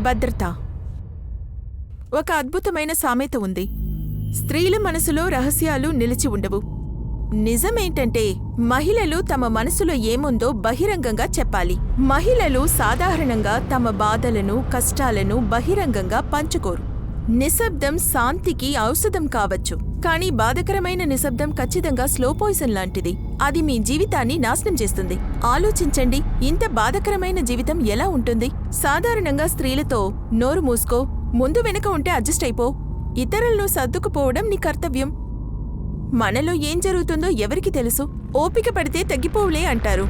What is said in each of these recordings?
భద్రత. ఒక అద్భుతమైన సామెత ఉంది, స్త్రీల మనసులో రహస్యాలు నిలిచి ఉండవు. నిజమేంటంటే మహిళలు తమ మనసులో ఏముందో బహిరంగంగా చెప్పాలి. మహిళలు సాధారణంగా తమ బాధలను, కష్టాలను బహిరంగంగా పంచుకోరు. నిశ్శబ్దం శాంతికి ఔషధం కావచ్చు, కానీ బాధకరమైన నిశ్శబ్దం ఖచ్చితంగా స్లో పాయిజన్ లాంటిది. అది మీ జీవితాన్ని నాశనం చేస్తుంది. ఆలోచించండి, ఇంత బాధకరమైన జీవితం ఎలా ఉంటుంది? సాధారణంగా స్త్రీలతో నోరు మూసుకో, ముందు వెనుక ఉంటే అడ్జస్ట్ అయిపో, ఇతరులను సర్దుకుపోవడం నీ కర్తవ్యం. మనలో ఏం జరుగుతుందో ఎవరికి తెలుసు? ఓపిక పడితే తగ్గిపోవులే అంటారు.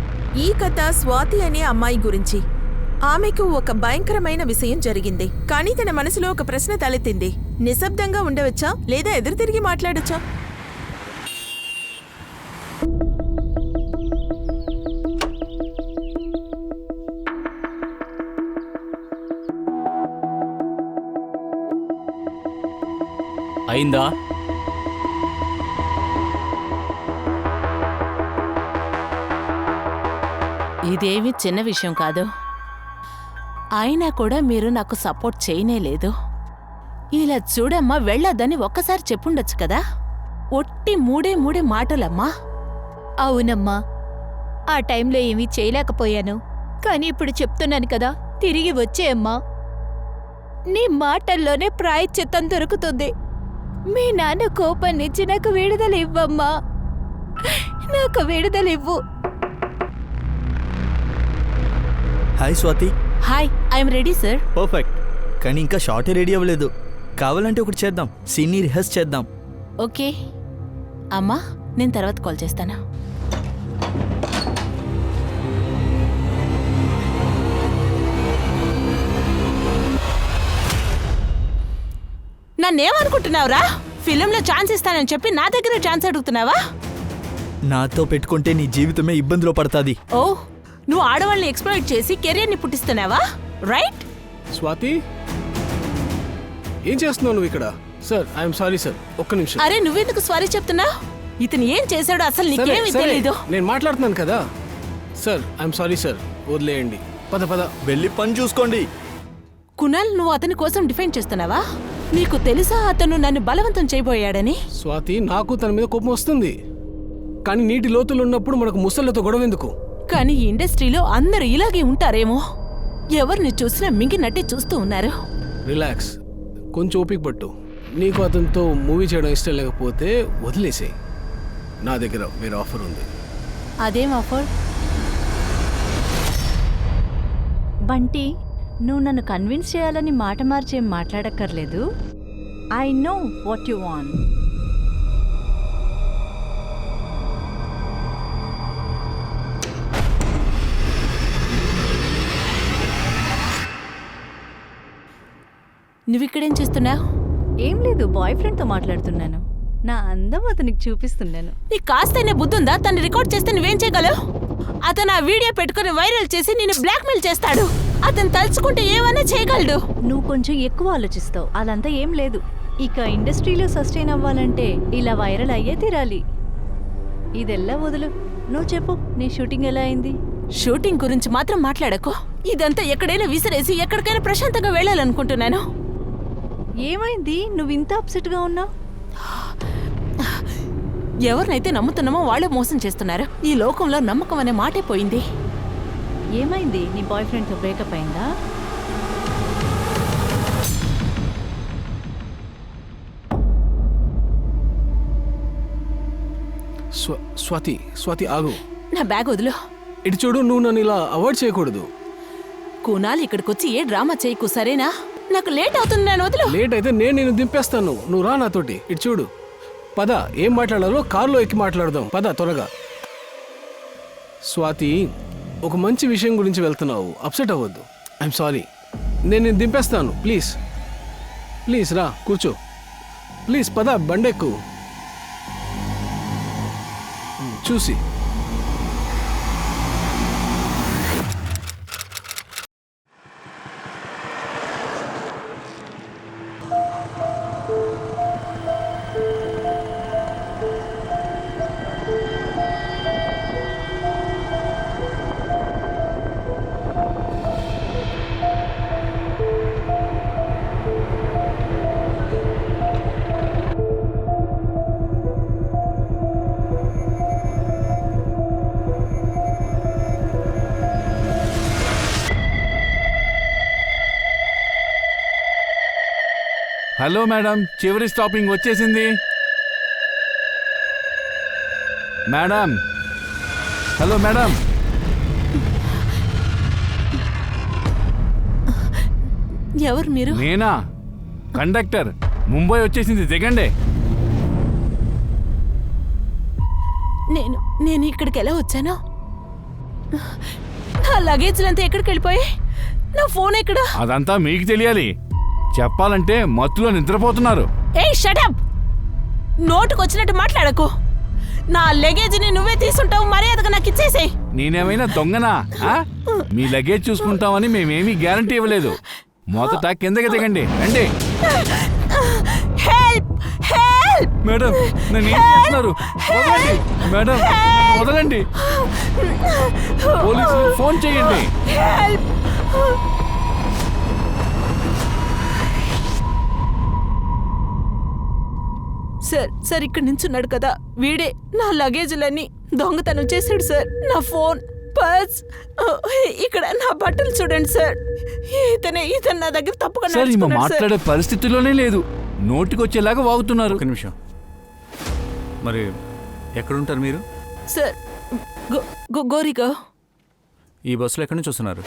ఈ కథ స్వాతి అనే అమ్మాయి గురించి. ఆమెకు ఒక భయంకరమైన విషయం జరిగింది, కానీ తన మనసులో ఒక ప్రశ్న తలెత్తింది. నిశ్శబ్దంగా ఉండవచ్చా లేదా ఎదురు తిరిగి మాట్లాడొచ్చా? అయిందా? ఇదేమీ చిన్న విషయం కాదు. అయినా కూడా మీరు నాకు సపోర్ట్ చేయనేలేదు. ఇలా చూడమ్మా, వెళ్ళొద్దని ఒక్కసారి చెప్పుండొచ్చు కదా. ఒట్టి మూడే మాటలమ్మా. అవునమ్మా, ఆ టైంలో ఏమీ చేయలేకపోయాను. కానీ ఇప్పుడు చెప్తున్నాను కదా, తిరిగి వచ్చేయమ్మా. నీ మాటల్లోనే ప్రాయశ్చిత్తం దొరుకుతుంది. మీ నాన్న కోపం నుంచి నాకు విడుదల ఇవ్వమ్మా. నాకు విడుదల ఇవ్వు. Hi Swathi. Hi, I'm ready sir. Perfect. కానీ ఇంకా షార్టే రెడీ అవ్వలేదు. కావాలంటే ఒకటి చేద్దాం, సీన్ని రిహర్స్ చేద్దాం. ఓకే అమ్మా, నేను తర్వాత కాల్ చేస్తాను. నన్నేమనుకుంటున్నావురా? ఫిలింలో ఛాన్స్ ఇస్తానని చెప్పి నా దగ్గర ఛాన్స్ అడుగుతున్నావా? నాతో పెట్టుకుంటే నీ జీవితమే ఇబ్బందిలో పడతాది. ఓ, నువ్వు ఆడవాళ్ళని ఎక్స్ప్లాయిట్ చేసి కెరీర్ని పుట్టిస్తున్నావా? రైట్? స్వాతి, ఏం చేస్తున్నావు నువ్వు ఇక్కడ? సార్, ఐఎమ్ సారీ సార్, ఒక్క నిమిషం. అరే, నువ్వెందుకు సారీ చెప్తున్నావు? ఇతను ఏం చేశాడో అసలు నీకేమీ తెలీదు. నేను మాట్లాడుతున్నాను కదా. సార్, ఐఎమ్ సారీ సార్, వదిలేయండి. పద పద. వెళ్ళి పని చూసుకోండి. కునాల్, నువ్వు అతని కోసం డిఫెండ్ చేస్తున్నావా? నీకు తెలుసా అతను నన్ను బలవంతం చేయబోయాడని? స్వాతి, నాకు తన మీద కోపం వస్తుంది, కానీ నీటి లోతులు ఉన్నప్పుడు మనకు ముసళ్ళతో గొడవ ఎందుకు? కానీ ఈ ఇండస్ట్రీలో అందరూ ఇలాగే ఉంటారేమో. ఎవరిని చూసినా మింగినట్టే చూస్తూ ఉన్నారు. రిలాక్స్, కొంచెం ఓపిక పట్టు. నీకు అతనితో మూవీ చేయడం ఇష్టం లేకపోతే వదిలేసేయ్. నా దగ్గర వేరే ఆఫర్ ఉంది. అదేం ఆఫర్? బంటి, నువ్వు నన్ను కన్విన్స్ చేయాలని మాట మార్చేం మాట్లాడక్కర్లేదు. I know what you want. నువ్విక్కడేం చేస్తున్నావు? ఏం లేదు, బాయ్ ఫ్రెండ్తో మాట్లాడుతున్నాను. నా అందం అతనికి చూపిస్తున్నాను. నీకు కాస్తైనా బుద్ధుందా? తను రికార్డ్ చేస్తే నువ్వేం చేయగలవు? అతను ఆ వీడియో పెట్టుకుని వైరల్ చేసి నిన్ను బ్లాక్మెయిల్ చేస్తాడు. అతను తలుచుకుంటే ఏమైనా చేయగలడు. నువ్వు కొంచెం ఎక్కువ ఆలోచిస్తావు. అదంతా ఏం లేదు. ఇక ఇండస్ట్రీలో సస్టైన్ అవ్వాలంటే ఇలా వైరల్ అయ్యే తీరాలి. ఇదెల్లా వదులు. నువ్వు చెప్పు, నీ షూటింగ్ ఎలా అయింది? షూటింగ్ గురించి మాత్రం మాట్లాడకు. ఇదంతా ఎక్కడైనా విసిరేసి ఎక్కడికైనా ప్రశాంతంగా వెళ్ళాలనుకుంటున్నాను. ఏమైంది? నువ్వు ఇంత అప్సెట్గా ఉన్నావు? ఎవరినైతే నమ్ముతున్నామో వాళ్ళే మోసం చేస్తున్నారు. ఈ లోకంలో నమ్మకం అనే మాటే పోయింది. ఏమైంది? నీ బాయ్ ఫ్రెండ్తో బ్రేకప్ అయిందా? స్వాతి, స్వాతి ఆగు. నా బ్యాగ్ వదులు. ఇటు చూడు, నువ్వు నన్ను ఇలా అవాయిడ్ చేయకూడదు. కునాల్, ఇక్కడికొచ్చి ఏ డ్రామా చేయకు, సరేనా? నాకు లేట్ అవుతుంది, నేను వదులు. లేట్ అయితే నేను దింపేస్తాను. నువ్వు రా నాతోటి. ఇటు చూడు, పద. ఏం మాట్లాడాలో కారులో ఎక్కి మాట్లాడదాం. పద త్వరగా. స్వాతి, ఒక మంచి విషయం గురించి వెళ్తున్నావు, అప్సెట్ అవ్వద్దు. I'm sorry. నేను దింపేస్తాను. ప్లీజ్ ప్లీజ్ రా, కూర్చో. ప్లీజ్ పద, బండెక్కు. చూసి హలో మేడం, చివరి స్టాపింగ్ వచ్చేసింది. Madam, hello madam. ఎవరు మీరు? నేనా, కండక్టర్. ముంబై వచ్చేసింది, దిగండి. నేను ఇక్కడికి ఎలా వచ్చాను? నా లగేజ్లంతా ఎక్కడికి వెళ్ళిపోయాయి? నా ఫోన్ ఎక్కడ? అదంతా మీకు తెలియాలి. చెప్పాలంటే మత్తులో నిద్రపోతున్నారు. ఏయ్ షటప్! నోటుకొచ్చినట్టు మాట్లాడకు. నా లగేజ్ని నువ్వే తీసుంటావు, మర్యాదగా నాకు ఇచ్చేసేయ్. నేనేమైనా దొంగనా? మీ లగేజ్ చూసుకుంటామని మేమేమీ గ్యారంటీ ఇవ్వలేదు. మొదట కిందకి దిగండి, రండి. హెల్ప్! హెల్ప్! మేడం, నన్ను ఏం చేస్తున్నారు? వదలండి మేడం, వదలండి. పోలీసులు ఫోన్ చేయండి. హెల్ప్! సార్ ఇక్కడ నించున్నాడు కదా, వీడే నా లగేజ్లన్నీ దొంగతనం చేశాడు సార్. నా ఫోన్, పర్స్, ఇక్కడ నా బట్టలు చూడండి సార్. ఇతను నా దగ్గర తప్పుగా సార్, ఈమె నడుచుకున్నాడు సార్. మాట్లాడే పరిస్థితిలోనే లేదు. నోటికొచ్చేలాగా వాగుతున్నారు. ఒక నిమిషం. మరి ఎక్కడుంటారు మీరు? సార్, గోరిగా. ఈ బస్సులో ఎక్కడి నుంచి వస్తున్నారు?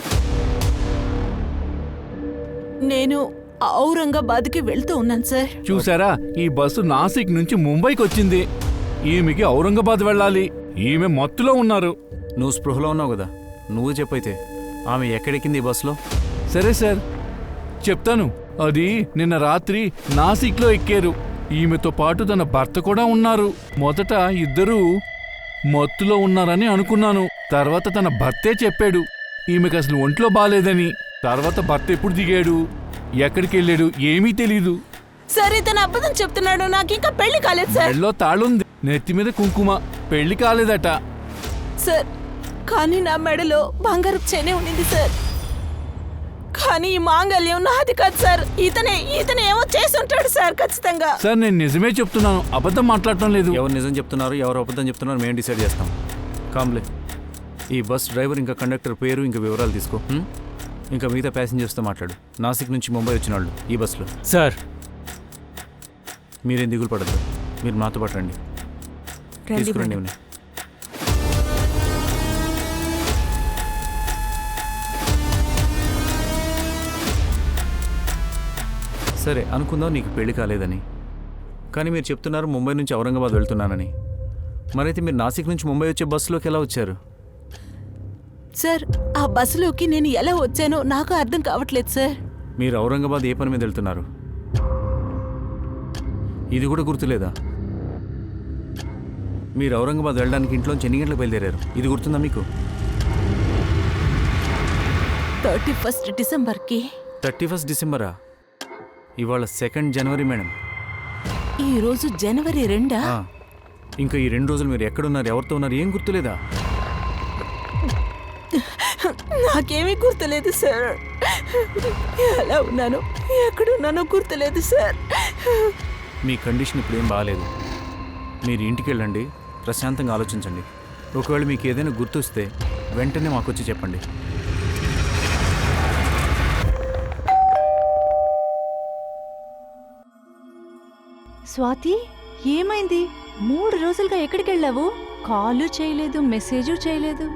నేను ఔరంగాబాద్కి వెళ్తూ ఉన్నాను సార్. చూసారా, ఈ బస్సు నాసిక్ నుంచి ముంబైకి వచ్చింది. ఈమెకి ఔరంగాబాద్ వెళ్ళాలి. ఈమె మత్తులో ఉన్నారు. నువ్వు స్పృహలో ఉన్నావు కదా, నువ్వు చెప్పైతే ఆమె ఎక్కడెక్కింది ఈ బస్సులో? సరే సార్, చెప్తాను. అది నిన్న రాత్రి నాసిక్లో ఎక్కారు. ఈమెతో పాటు తన భర్త కూడా ఉన్నారు. మొదట ఇద్దరూ మత్తులో ఉన్నారని అనుకున్నాను. తర్వాత తన భర్తే చెప్పాడు ఈమెకు అసలు ఒంట్లో బాలేదని. తర్వాత భర్త ఎప్పుడు దిగాడు, ఎక్కడికి వెళ్ళాడు ఏమీ తెలీదు. సార్, ఇతను అబద్ధం చెప్తున్నాడు. నాకు ఇంకా పెళ్లి కాలేదు సార్. మెడలో తాళుంది, నెత్తి మీద కుంకుమ, పెళ్లి కాలేదట. సార్, కానీ నా మెడలో బంగారు చేనే ఉండింది సార్. కానీ ఈ మాంగళ్యం నాది కాదు సార్. ఇతనే ఏమో చేసి ఉంటాడు సార్, ఖచ్చితంగా. సార్, నేను నిజమే చెప్తున్నాను, అబద్ధం మాట్లాడటం లేదు. ఎవరు నిజం చెప్తున్నారు, ఎవరు అబద్ధం చెప్తున్నారు మేము డిసైడ్ చేస్తాం. కాంబ్లే, ఈ బస్ డ్రైవర్ ఇంకా కండక్టర్ పేరు ఇంకా వివరాలు తీసుకో. ఇంకా మిగతా ప్యాసింజర్స్తో మాట్లాడు. నాసిక్ నుంచి ముంబై వచ్చిన వాళ్ళు ఈ బస్సులో. సార్, మీరేం దిగులు పడద్దు, మీరు మాతో పాటు రండి. తీసుకురండి ఇవన్నీ. సరే, అనుకుందాం నీకు పెళ్లి కాలేదని. కానీ మీరు చెప్తున్నారు ముంబై నుంచి ఔరంగాబాద్ వెళ్తున్నానని. మరైతే మీరు నాసిక్ నుంచి ముంబై వచ్చే బస్సులోకి ఎలా వచ్చారు? సార్, ఆ బస్సులోకి నేను ఎలా వచ్చానో నాకు అర్థం కావట్లేదు సార్. మీరు ఔరంగాబాద్ ఏ పని మీద వెళ్తున్నారు? ఇది కూడా గుర్తులేదా? మీరు ఔరంగాబాద్ వెళ్ళడానికి ఇంట్లోంచి ఎన్ని గంటలకు బయలుదేరారు? ఇది గుర్తుందా మీకు? 31 డిసెంబర్కి. 31 డిసెంబరా? ఇవాళ 2 జనవరి మేడం. ఈరోజు జనవరి 2. ఇంకా ఈ 2 రోజులు మీరు ఎక్కడున్నారు, ఎవరితో ఉన్నారు, ఏం గుర్తులేదా? నాకేమీ గుర్తులేదు సార్. ఎలా ఉన్నాను, ఎక్కడున్నానో గుర్తులేదు సార్. మీ కండిషన్ ఇప్పుడు ఏం బాగాలేదు. మీరు ఇంటికి వెళ్ళండి, ప్రశాంతంగా ఆలోచించండి. ఒకవేళ మీకు ఏదైనా గుర్తొస్తే వెంటనే మాకు వచ్చి చెప్పండి. స్వాతి, ఏమైంది? 3 రోజులుగా ఎక్కడికి వెళ్ళావు? కాలు చేయలేదు, మెసేజు చేయలేదు.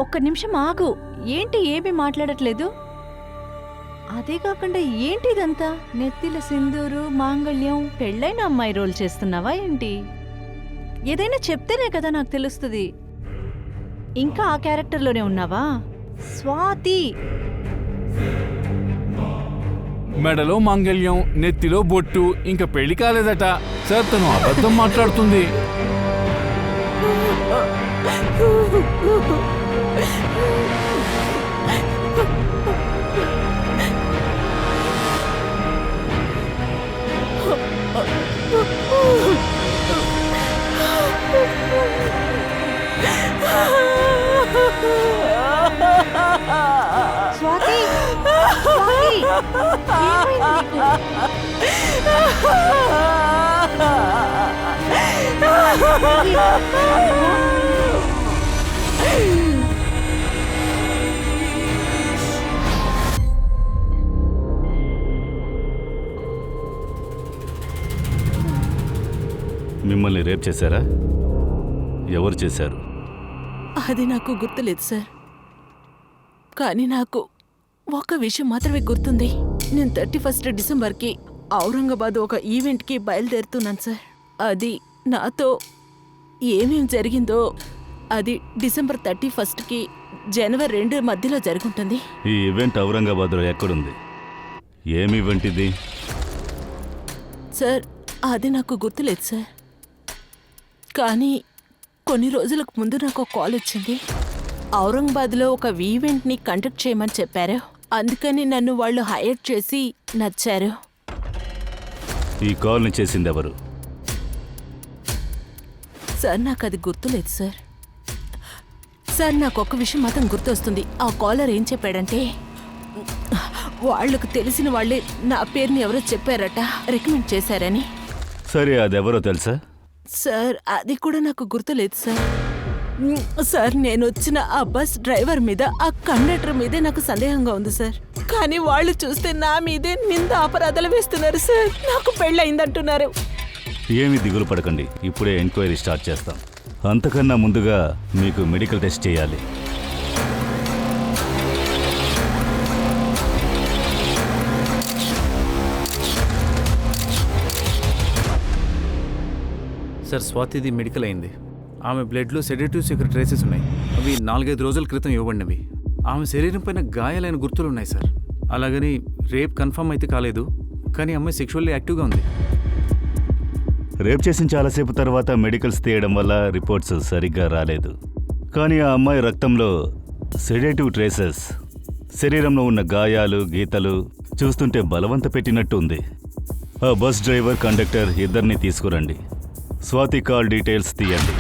ఒక్క నిమిషం ఆగు. ఏంటి ఏమీ మాట్లాడట్లేదు? అదే కాకుండా ఏంటి ఇదంతా? నెత్తిల సింధూరు, మాంగళ్యం, పెళ్ళైన అమ్మాయి రోల్ చేస్తున్నావా ఏంటి? ఏదైనా చెప్తేనే కదా నాకు తెలుస్తుంది. ఇంకా ఆ క్యారెక్టర్లోనే ఉన్నావా? స్వాతి, మెడలో మాంగళ్యం, నెత్తిలో బొట్టు, ఇంకా పెళ్లి కాలేదట. సార్, తను అబద్ధం మాట్లాడుతుంది. స్వాతి, స్వాతి, ఏమైంది నీకు? మిమ్మల్ని రేప్ చేశారా? ఎవరు చేశారు? అది నాకు గుర్తులేదు సార్. కానీ నాకు ఒక విషయం మాత్రమే గుర్తుంది. నేను 31 డిసెంబర్కి ఔరంగాబాద్ ఒక ఈవెంట్కి బయలుదేరుతున్నాను సార్. అది నాతో ఏమేం జరిగిందో అది డిసెంబర్ 31కి జనవరి 2 మధ్యలో జరుగుంటుంది. ఈ ఈవెంట్ ఔరంగాబాద్లో ఎక్కడుంది? ఏమి ఈవెంట్ ఇది? సార్ అది నాకు గుర్తులేదు సార్. కానీ కొన్ని రోజులకు ముందు నాకు ఒక కాల్ వచ్చింది. ఔరంగాబాద్లో ఒక ఈవెంట్ని కండక్ట్ చేయమని చెప్పారు. అందుకని నన్ను వాళ్ళు హైర్ చేసి నచ్చారు. ఈ కాల్ని చేసింది ఎవరు? సార్ నాకు అది గుర్తులేదు సార్. సార్ నాకు ఒక్క విషయం మాత్రం గుర్తొస్తుంది. ఆ కాలర్ ఏం చెప్పాడంటే వాళ్ళకు తెలిసిన వాళ్ళే నా పేరుని ఎవరో చెప్పారట, రికమెండ్ చేశారని. సరే, అదెవరో తెలుసా? సార్ అది కూడా నాకు గుర్తులేదు సార్. సార్ నేను వచ్చిన ఆ బస్ డ్రైవర్ మీద, ఆ కండక్టర్ మీదే నాకు సందేహంగా ఉంది సార్. కానీ వాళ్ళు చూస్తే నా మీదే నింద అపరాధాలు వేస్తున్నారు సార్. నాకు పెళ్ళయిందంటున్నారు. ఏమి దిగులు పడకండి, ఇప్పుడే ఎంక్వైరీ స్టార్ట్ చేస్తాం. అంతకన్నా ముందుగా మీకు మెడికల్ టెస్ట్ చేయాలి. సార్, స్వాతిది మెడికల్ అయింది. ఆమె బ్లడ్లో సెడేటివ్ సీక్రెట్ ట్రేసెస్ ఉన్నాయి. అవి 4-5 రోజుల క్రితం ఇవ్వబడినవి. ఆమె శరీరం పైన గాయాలైన గుర్తులు ఉన్నాయి సార్. అలాగని రేప్ కన్ఫర్మ్ అయితే కాలేదు, కానీ అమ్మాయి సెక్షువల్లీ యాక్టివ్గా ఉంది. రేప్ చేసిన చాలాసేపు తర్వాత మెడికల్స్ తీయడం వల్ల రిపోర్ట్స్ సరిగ్గా రాలేదు. కానీ ఆ అమ్మాయి రక్తంలో సెడేటివ్ ట్రేసెస్, శరీరంలో ఉన్న గాయాలు, గీతలు చూస్తుంటే బలవంత పెట్టినట్టు ఉంది. ఆ బస్ డ్రైవర్, కండక్టర్ ఇద్దరిని తీసుకురండి. స్వాతి కాల్ డీటెయిల్స్ తీయండి.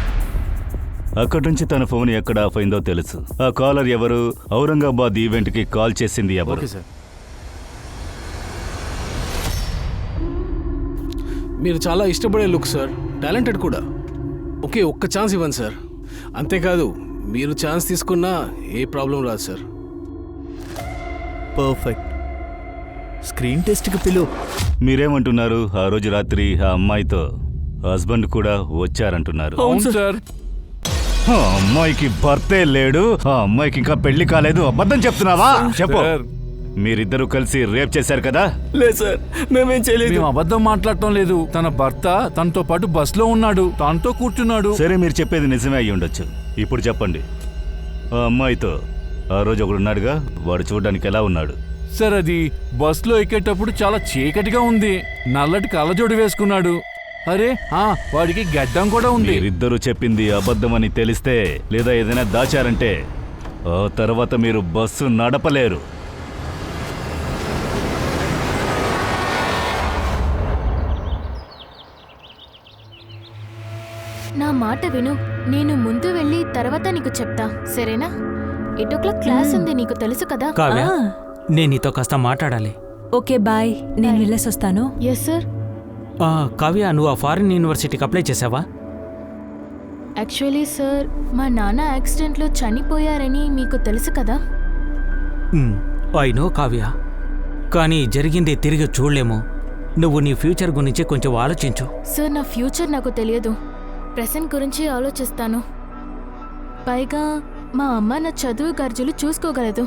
అక్కడి నుంచి తన ఫోన్ ఎక్కడ ఆఫ్ అయిందో తెలుసు. ఆ కాలర్ ఎవరు? ఔరంగాబాద్ ఈవెంట్కి కాల్ చేసింది ఎవరు? Okay sir. మీరు చాలా ఇష్టపడే లుక్ సార్, టాలెంటెడ్ కూడా. ఒక్క ఛాన్స్ ఇవ్వండి సార్. అంతేకాదు మీరు ఛాన్స్ తీసుకున్నా ఏ ప్రాబ్లం రాదు సార్. పర్ఫెక్ట్. స్క్రీన్ టెస్ట్కి పిలువు. మీరేమంటున్నారు? ఆ రోజు రాత్రి ఆ అమ్మాయితో హస్బెండ్ కూడా వచ్చారంటున్నారు. అవును సార్. ఆ అమ్మాయికి భర్తే లేడు, ఆ అమ్మాయికి ఇంకా పెళ్లి కాలేదు. అబద్ధం చెప్తున్నావా? చెప్పు. సార్, మీరిద్దరూ కలిసి రేప్ చేశారు కదా? లేదు సార్, మేమేం చేయలేదు. మేము అబద్ధం మాట్లాడటం లేదు. తన భర్త తనతో పాటు బస్లో ఉన్నాడు, తనతో కూర్చున్నాడు. సరే, మీరు చెప్పేది నిజమే అయ్యి ఉండొచ్చు. ఇప్పుడు చెప్పండి, ఆ అమ్మాయితో ఆ రోజు ఒకడున్నాడుగా, వాడు చూడడానికి ఎలా ఉన్నాడు? సార్ అది బస్లో ఎక్కేటప్పుడు చాలా చీకటిగా ఉంది. నల్లటి కళ్ళజోడు వేసుకున్నాడు. అరే వాడికి గడ్డం కూడా ఉంది. మీరిద్దరూ చెప్పింది అబద్ధమని తెలిస్తే, లేదా ఏదైనా దాచారంటే ఆ తర్వాత మీరు బస్సు నడపలేరు. నా మాట విను. నేను ముందు వెళ్ళి తర్వాత నీకు చెప్తా, సరేనా? 8 o'clock క్లాస్ ఉంది, నీకు తెలుసు కదా. కావ్య, నేను నీతో కాస్త మాట్లాడాలి. ఓకే బాయ్, నేను వెళ్ళేసొస్తాను. Yes sir. కావ్య, నువ్వు ఆ ఫారిన్ యూనివర్సిటీకి అప్లై చేసావా? యాక్చువల్లీ సార్, మా నాన్న యాక్సిడెంట్లో చనిపోయారని మీకు తెలుసు కదా. ఐ నో కావ్య, కానీ జరిగింది తిరిగి చూడలేము. నువ్వు నీ ఫ్యూచర్ గురించి కొంచెం ఆలోచించు. సార్, నా ఫ్యూచర్ నాకు తెలియదు, ప్రెసెంట్ గురించి ఆలోచిస్తాను. పైగా మా అమ్మ నా చదువు ఖర్చులు చూసుకోగలదు.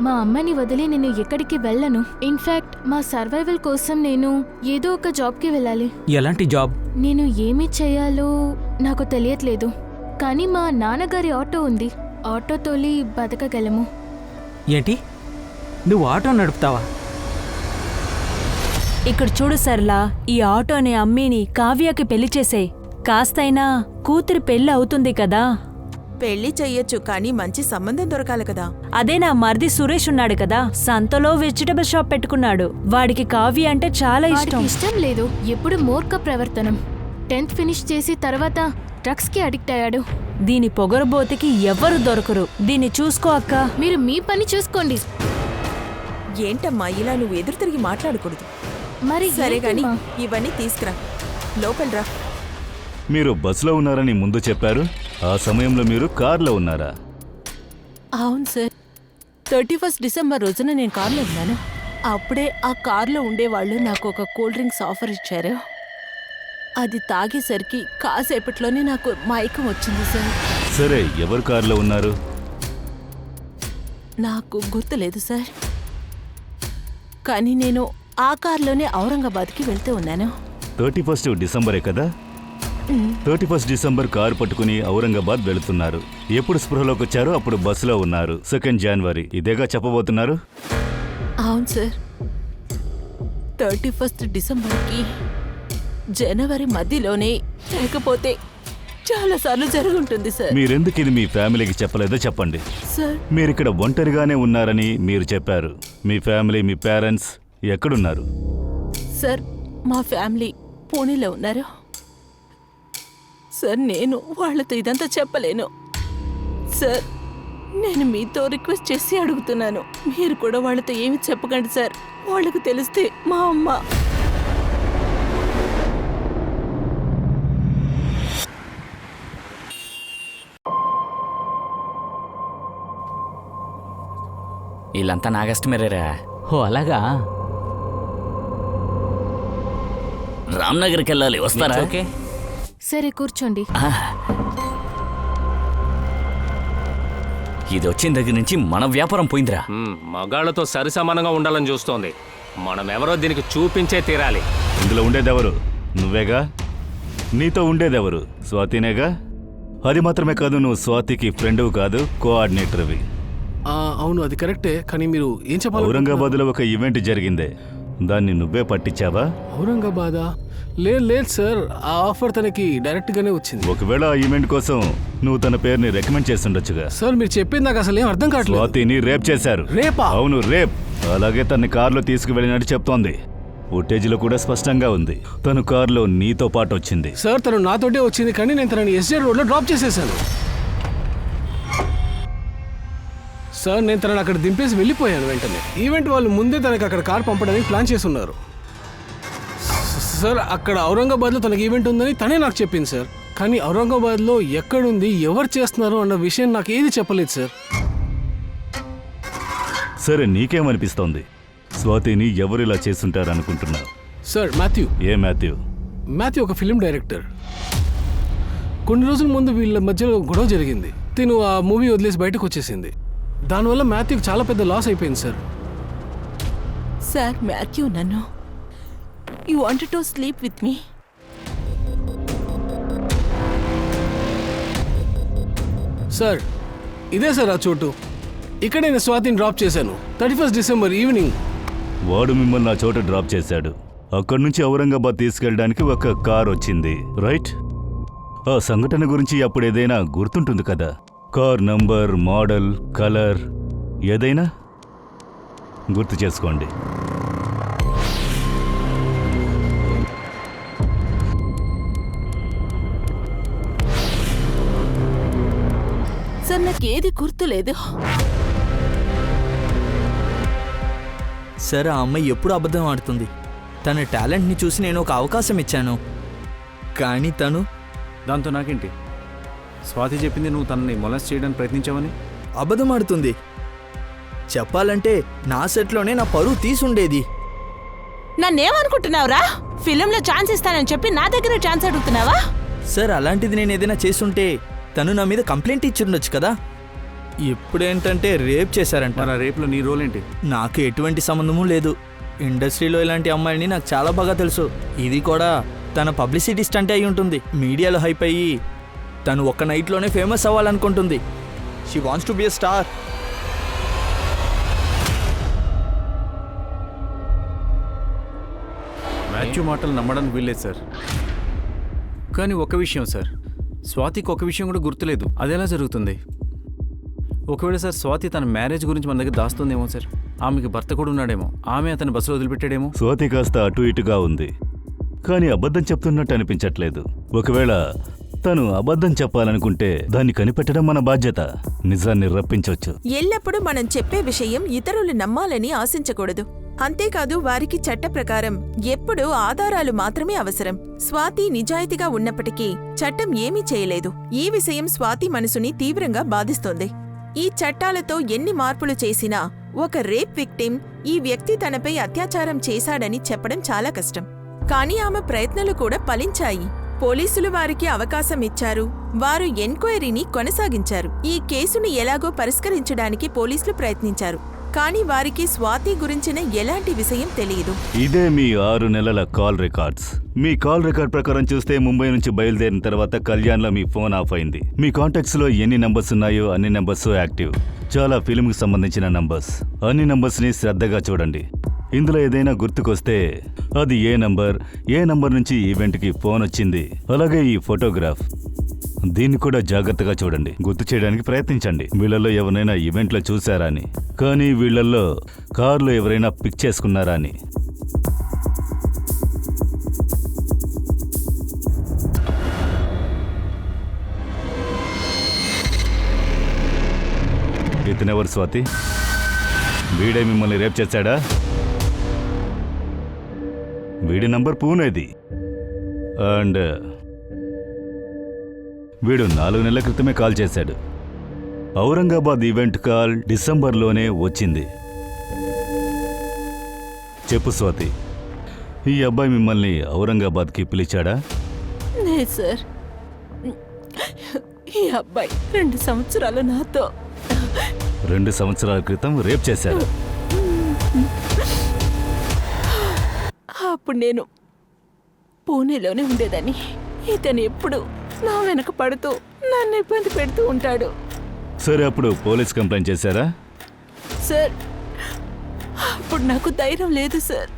మా అమ్మని వదిలి నేను ఎక్కడికి వెళ్ళను. ఇన్ఫ్యాక్ట్ మా సర్వైవల్ కోసం నేను ఏదో ఒక జాబ్కి వెళ్ళాలి. ఎలాంటి జాబ్? నేను ఏమి చేయాలో నాకు తెలియట్లేదు. కానీ మా నాన్నగారి ఆటో ఉంది, ఆటో తోలి బతకగలము. ఏంటి, నువ్వు ఆటో నడుపుతావా? ఇక్కడ చూడు సర్లా, ఈ ఆటోని అమ్మీని కావ్యకి పెళ్లి చేసేయ్. కాస్తైనా కూతురు పెళ్లి అవుతుంది కదా. పెళ్లి చెయ్యొచ్చు, కానీ మంచి సంబంధం దొరకాలి కదా. అదే నా మరిది సురేష్ ఉన్నాడు కదా, సంతలో వెజిటబుల్ షాప్ పెట్టుకున్నాడు. వాడికి కావ్య అంటే చాలా వాడికి ఇష్టం. ఇష్టం లేదు, ఎప్పుడు మూర్ఖ ప్రవర్తనం. 10th ఫినిష్ చేసి తర్వాత డ్రగ్స్ కి అడిక్ట్ అయ్యాడు. దీని పొగరబోతికి ఎవరు దొరకరు. దీన్ని చూసుకో అక్క. మీరు మీ పని చూసుకోండి. ఏంటమ్మా ఇలా నువ్వు ఎదురు తిరిగి మాట్లాడకూడదు. మరి సరే ఏంటి గాని మా? ఇవన్నీ తీసుకురా, లోపలరా. మీరు బస్సులో ఉన్నారని ముందు చెప్పారు, ఆ సమయంలో మీరు కార్లో ఉన్నారా? అవును సార్. 31 డిసెంబర్ రోజున నేను కార్లో ఉన్నాను. అప్పుడే ఆ కార్లో ఉండేవాళ్ళు నాకు ఒక కూల్ డ్రింక్స్ ఆఫర్ ఇచ్చారు. అది తాగేసరికి కాసేపట్లోనే నాకు మైకం వచ్చింది సార్. సరే, ఎవరు కారులో ఉన్నారు? నాకు గుర్తులేదు సార్, కానీ నేను ఆ కార్లోనే ఔరంగాబాద్కి వెళ్తూ ఉన్నాను. 31 డిసెంబరే కదా? 31 డిసెంబర్ కారు పట్టుకుని ఔరంగాబాద్ వెళుతున్నారు. ఎప్పుడు స్పృహలోకి వచ్చారో అప్పుడు బస్సులో ఉన్నారు. 2 జనవరి, ఇదేగా చెప్పబోతున్నారు? అవును సార్, 31 డిసెంబర్కి జనవరి మధ్యలోనే, లేకపోతే చాలాసార్లు జరుగుంటుంది సార్. మీరెందుకు ఇది మీ ఫ్యామిలీకి చెప్పలేదో చెప్పండి. సార్, మీరిక్కడ ఒంటరిగానే ఉన్నారని మీరు చెప్పారు. మీ ఫ్యామిలీ, మీ పేరెంట్స్ ఎక్కడున్నారు? సార్, మా ఫ్యామిలీ పూణేలో ఉన్నారు సార్. నేను వాళ్ళతో ఇదంతా చెప్పలేను సార్. నేను మీతో రిక్వెస్ట్ చేసి అడుగుతున్నాను, మీరు కూడా వాళ్ళతో ఏమి చెప్పకండి సార్. వాళ్ళకు తెలిస్తే మా అమ్మ. వీళ్ళంతా నా కస్టమరేరా. ఓ అలాగా? రామ్నగర్కి వెళ్ళాలి, వస్తారా? ఓకే. సరే కూర్చోండి. ఇది వచ్చిన దగ్గర నుంచి మన వ్యాపారం పోయిందిరా. మగాళ్లతో సరిసమానంగా ఉండాలని చూస్తోంది. మనం ఎవరో దీనికి చూపించే తీరాలి. ఇందులో ఉండేదెవరు? నువ్వేగా. నీతో ఉండేదెవరు? స్వాతినేగా. అది మాత్రమే కాదు, నువ్వు స్వాతికి ఫ్రెండ్వు కాదు, కోఆర్డినేటర్వి. అవును, అది కరెక్టే, కానీ మీరు ఏం చెప్పాలి? ఔరంగాబాద్లో ఒక ఈవెంట్ జరిగిందే, దాన్ని నువ్వే పట్టించావా? ఔరంగాబాదా? లేదు సార్, ఆ ఆఫర్ తనకి డైరెక్ట్ గానే వచ్చింది. ఒకవేళ ఆ ఈవెంట్ కోసం నువ్వు తన పేరుని రికమెండ్ చేస్తుండొచ్చుగా. సార్, మీరు చెప్పింది నాకు అసలు ఏం అర్థం కావట్లేదు. స్వాతిని రేప్ చేశారు. రేపా? అవును, రేప్. అలాగే తన కారులో తీసుకువెళ్ళినట్టు చెప్తోంది. ఫుటేజ్లో కూడా స్పష్టంగా ఉంది. తను కారులో నీతో పాటు వచ్చింది. సార్, తను నాతోటే వచ్చింది, కానీ నేను తనని ఎస్జే రోడ్లో డ్రాప్ చేసేసాను. సార్, నేను తనని అక్కడ దింపేసి వెళ్ళిపోయాను వెంటనే. ఈవెంట్ వాళ్ళు ముందే తనకి అక్కడ కార్ పంపడానికి ప్లాన్ చేస్తున్నారు. సార్, అక్కడ ఔరంగాబాద్లో తనకి ఈవెంట్ ఉందని తనే నాకు చెప్పింది సార్. కానీ ఔరంగాబాద్లో ఎక్కడుంది, ఎవరు చేస్తున్నారు అన్న విషయం నాకు ఏది చెప్పలేదు సార్. సరే, నీకేమనిపిస్తోంది? స్వాతిని ఎవరు ఇలా చేస్తుంటారు అనుకుంటున్నావు? Sir, Matthew. ఏ మాథ్యూ? మాథ్యూ ఒక ఫిల్మ్ డైరెక్టర్. కొన్ని రోజుల ముందు వీళ్ళ మధ్యలో గొడవ జరిగింది. తిను ఆ మూవీ వదిలేసి బయటకు వచ్చేసింది. దానివల్ల మాథ్యూకి చాలా పెద్ద లాస్ అయిపోయింది సార్. సార్, మాథ్యూ నన్ను, you wanted to sleep with me. Sir, ఇదే సార్ ఆ చోటు. ఇక్కడ నేను స్వాతిని డ్రాప్ చేశాను 31 డిసెంబర్ ఈవినింగ్. వాడు మిమ్మల్ని ఆ చోట డ్రాప్ చేశాడు. అక్కడి నుంచి ఔరంగాబాద్ తీసుకెళ్ళడానికి ఒక కార్ వచ్చింది, రైట్? ఆ సంఘటన గురించి అప్పుడు ఏదైనా గుర్తుంటుంది కదా? కార్ నంబర్, మోడల్, కలర్ ఏదైనా గుర్తు చేసుకోండి. సార్, నాకేది గుర్తులేదు. సార్, ఆ అమ్మాయి ఎప్పుడు అబద్ధం ఆడుతుంది. తన టాలెంట్ని చూసి నేను ఒక అవకాశం ఇచ్చాను, కానీ తను. దాంతో నాకేంటి? స్వాతి చెప్పింది నువ్వు తనని మొలెస్ట్ చేయడానికి ప్రయత్నించావని. అబద్ధం ఆడుతుంది. చెప్పాలంటే నా సెట్లోనే నా పరువు తీసుండేది. నన్నేమనుకుంటున్నావురా? ఫిలింలో ఛాన్స్ ఇస్తానని చెప్పి నా దగ్గర ఛాన్స్ అడుగుతున్నావా? సార్, అలాంటిది నేను ఏదైనా చేస్తుంటే తను నా మీద కంప్లైంట్ ఇచ్చిండొచ్చు కదా. ఇప్పుడేంటంటే రేప్ చేశారంట. మరి ఆ రేపులో నీ రోల్ ఏంటి? నాకు ఎటువంటి సంబంధము లేదు. ఇండస్ట్రీలో ఇలాంటి అమ్మాయిని నాకు చాలా బాగా తెలుసు. ఇది కూడా తన పబ్లిసిటీ స్టంట్ అయి ఉంటుంది. మీడియాలో హైప్ అయ్యి తను ఒక్క నైట్లోనే ఫేమస్ అవ్వాలనుకుంటుంది. She wants to be a star. Matthew మాటలు నమ్మడానికి వీల్లేదు సార్. కానీ ఒక విషయం సార్, స్వాతికి ఒక విషయం కూడా గుర్తులేదు. అదెలా జరుగుతుంది? ఒకవేళ సార్ స్వాతి తన మ్యారేజ్ గురించి మన దగ్గర దాస్తుందేమో సార్. ఆమెకి భర్త కూడా ఉన్నాడేమో. ఆమె అతని బస్సులో వదిలిపెట్టాడేమో. స్వాతి కాస్త అటు ఇటుగా ఉంది, కానీ అబద్ధం చెప్తున్నట్టు అనిపించట్లేదు. ఒకవేళ తను అబద్ధం చెప్పాలనుకుంటే దాన్ని కనిపెట్టడం మన బాధ్యత. నిజాన్ని రప్పించవచ్చు. ఎల్లప్పుడూ మనం చెప్పే విషయం ఇతరులు నమ్మాలని ఆశించకూడదు. అంతేకాదు, వారికి చట్ట ప్రకారం ఎప్పుడూ ఆధారాలు మాత్రమే అవసరం. స్వాతి నిజాయితీగా ఉన్నప్పటికీ చట్టం ఏమీ చేయలేదు. ఈ విషయం స్వాతి మనసుని తీవ్రంగా బాధిస్తోంది. ఈ చట్టాలతో ఎన్ని మార్పులు చేసినా ఒక రేప్ విక్టిమ్ ఈ వ్యక్తి తనపై అత్యాచారం చేశాడని చెప్పడం చాలా కష్టం. కానీ ఆమె ప్రయత్నాలు కూడా ఫలించాయి. పోలీసులు వారికి అవకాశం ఇచ్చారు. వారు ఎంక్వైరీని కొనసాగించారు. ఈ కేసుని ఎలాగో పరిష్కరించడానికి పోలీసులు ప్రయత్నించారు. కానీ వారికి స్వాతి గురించిన ఎలాంటి విషయం తెలియదు. ఇదే మీ 6 నెలల కాల్ రికార్డ్స్. మీ కాల్ రికార్డ్ ప్రకారం చూస్తే ముంబై నుంచి బయలుదేరిన తర్వాత కళ్యాణ్లో మీ ఫోన్ ఆఫ్ అయింది. మీ కాంటాక్ట్స్లో ఎన్ని నంబర్స్ ఉన్నాయో అన్ని నంబర్స్ యాక్టివ్. చాలా ఫిల్మ్కి సంబంధించిన నంబర్స్. అన్ని నంబర్స్ని శ్రద్ధగా చూడండి. ఇందులో ఏదైనా గుర్తుకొస్తే అది ఏ నంబర్ నుంచి ఈవెంట్కి ఫోన్ వచ్చింది. అలాగే ఈ ఫోటోగ్రాఫ్, దీన్ని కూడా జాగ్రత్తగా చూడండి. గుర్తు చేయడానికి ప్రయత్నించండి. వీళ్ళల్లో ఎవరైనా ఈవెంట్లో చూసారా అని, కానీ వీళ్ళల్లో కార్లో ఎవరైనా పిక్ చేసుకున్నారా అని. ఇతనెవరు స్వాతి? వీడే మిమ్మల్ని రేప్ చేశాడా? వీడి నంబర్ పూణేది. అండ్ వీడు 4 నెలల క్రితమే కాల్ చేశాడు. ఔరంగాబాద్ ఈవెంట్ కాల్ డిసెంబర్లోనే వచ్చింది. చెప్పు స్వాతి, ఈ అబ్బాయి మిమ్మల్ని ఔరంగాబాద్కి పిలిచాడా? లేదు సార్, ఈ అబ్బాయి 2 సంవత్సరాలు నాతో 2 సంవత్సరాల క్రితం రేప్ చేశాడు. అప్పుడు నేను పూణేలోనే ఉండేదాన్ని. ఇతను ఎప్పుడు నా వెనక పడుతూ నన్ను ఇబ్బంది పెడుతూ ఉంటాడు. సరే, అప్పుడు పోలీస్ కంప్లైంట్ చేశారా? సార్, అప్పుడు నాకు ధైర్యం లేదు సార్.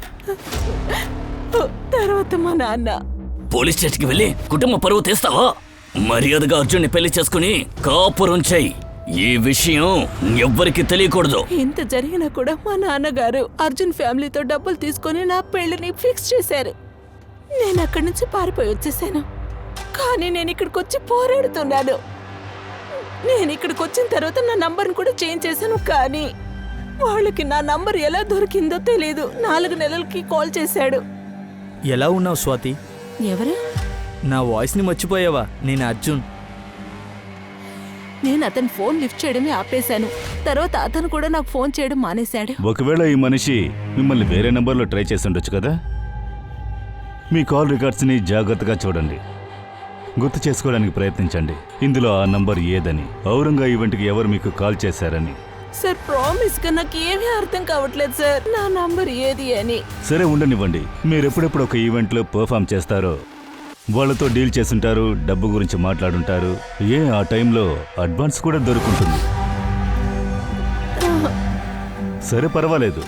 తర్వాత మా నాన్న పోలీస్ స్టేషన్కి వెళ్ళి కుటుంబ పరువు తీస్తావా? మర్యాదగా అర్జున్ని పెళ్లి చేసుకుని కాపురం చెయ్యి. ఈ విషయం ఎవ్వరికి తెలియకూడదు. ఇంత జరిగినా కూడా మా నాన్నగారు అర్జున్ ఫ్యామిలీతో డబ్బులు తీసుకొని నా పెళ్లిని ఫిక్స్ చేశారు. నేను అక్కడి నుంచి పారిపోయి వచ్చేసాను. కానీ నేను ఇక్కడికి వచ్చి పోరాడుతున్నాను. నేను ఇక్కడికి వచ్చిన తర్వాత నా నంబర్ని కూడా చేంజ్ చేశాను. కానీ వాళ్ళకి నా నంబర్ ఎలా దొరికిందో తెలియదు. 4 నెలలకి కాల్ చేశాడు. ఎలా ఉన్నావు స్వాతి? ఎవరు? నా వాయిస్ని మర్చిపోయావా? నేను అర్జున్. నేను అతను ఫోన్ లిఫ్ట్ చేయడమే ఆపేశాను. తర్వాత అతను కూడా నాకు ఫోన్ చేయడం మానేశాడు. ఒకవేళ ఈ మనిషి మిమ్మల్ని వేరే నంబర్లో ట్రై చేసి ఉండొచ్చు కదా. మీ కాల్ రికార్డ్స్ని జాగ్రత్తగా చూడండి. గుర్తు చేసుకోవడానికి ప్రయత్నించండి. ఇందులో ఆ నంబర్ ఏదని, ఔరంగా ఈవెంట్కి ఎవరు మీకు కాల్ చేశారని. సార్, ప్రామిస్ గా నాకు ఏమీ అర్థం కావట్లేదు సార్, నా నంబర్ ఏది అని. సరే, ఉండనివ్వండి. మీరు ఎప్పుడెప్పుడు ఒక ఈవెంట్లో పర్ఫామ్ చేస్తారో వాళ్ళతో డీల్ చేసుంటారు, డబ్బు గురించి మాట్లాడుంటారు. ఆ టైంలో అడ్వాన్స్ కూడా దొరుకుంటుంది. సరే, పర్వాలేదు.